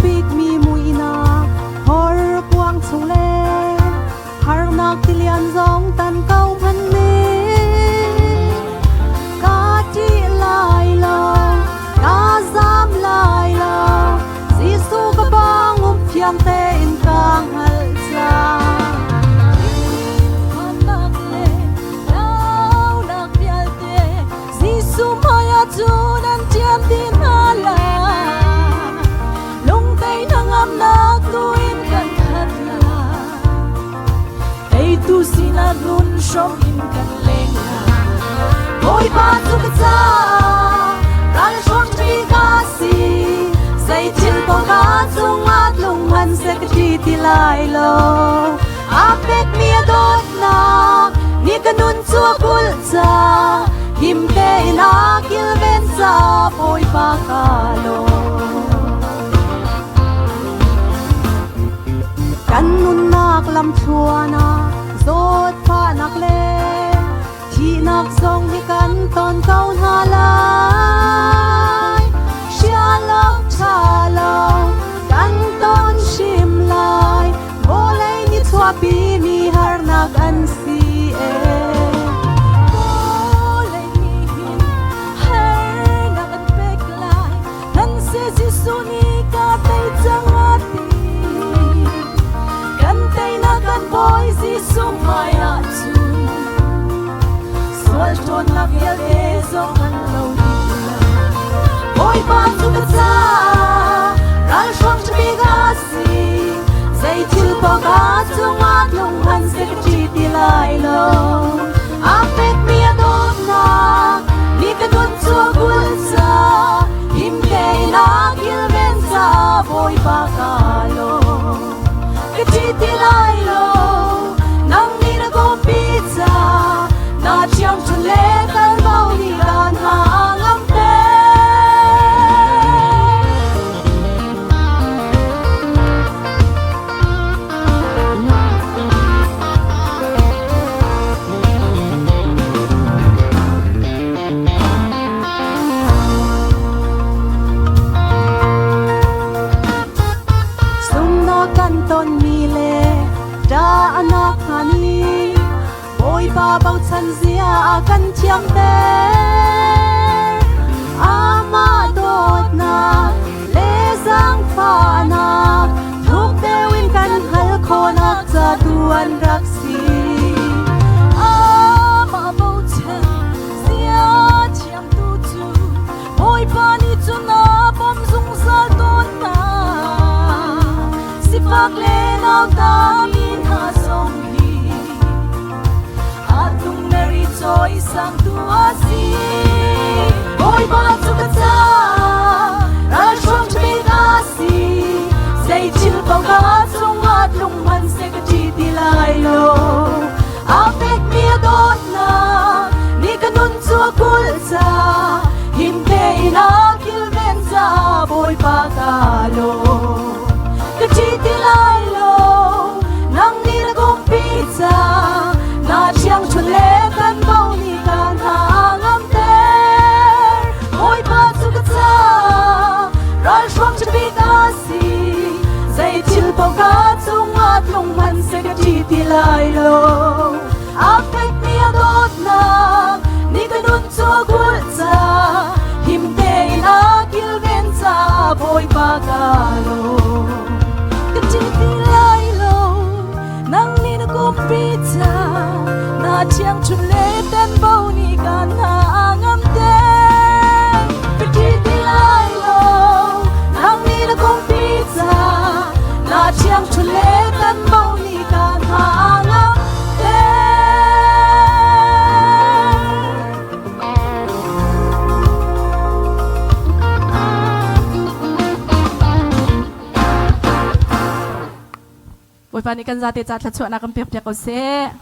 big mi muina hor quang chung le har nak tilian zong tan kau man me ka ti lai lo ka zam lai lo Giêsu ka bang phiang te in kang hal cha Sumaya tunan tiam din hala Lung tay nangam na tuin kan hatla Tay tu sinadun syom in kan lengla Boy batu kata Ral syom trikasi Say til po katung at lunghan sa katitilay lo Apek miya dot na Ni kanun tua kulta Himte inakil bensa po'y pakalo Kanun naklam chuana Zot pa nakle Ti naksong ni kanton kaun halay Siyalok chalaw Kanton shimlay Bolay ni tuapi ni harnak ansi Suni katay jangati Kantay na kan boy si sumaya tu Swalton na bielde zong anlaw nila Boy batu kata Ral syom tribigasi Say til po katung at lunghan sa kachitilay lo Apek miya doon na Ni kanun tua gulsa Himte inakil bensa boy pakalo Katitilay lo Nang ninagong pizza Na tiyang chule kalbaw ni kan hangamte Kanton mile da anak hani boy babaw chan zia akan tiang te ama dot na lezang fa na thuk dewin kan hal khonak cha tuan raksi ama baw chan zia tiang tu chu boy pani chu na bom zung sa don na Paglen av damin ha som hi Atung merito isang tuasi Boy batu kata Ral syom tribigasi Say til po katung at lunghan sa katitilay lo Apek miya dot na Ni kanun tua kulta Himte inakil bensa boy pakalo Katitilay lo Nang ninagong pizza Na tiyang chule kan baw ni kan hangamter Boy batu kata Ral syom tribigasi Say til po katung at lunghan sa katitilay lo Apek miya dot na Ni kanun tua gulta Himte inakil bensa boy pakalo Katitilay lo Nang ninagong pizza Na tiyang chuletan baw ni kan hangamte Katitilay lo Nang ninagong pizza Na tiyang chuletan baw ni kan hangamte Boy panikan zati chat la chuan na kan pek pek ko se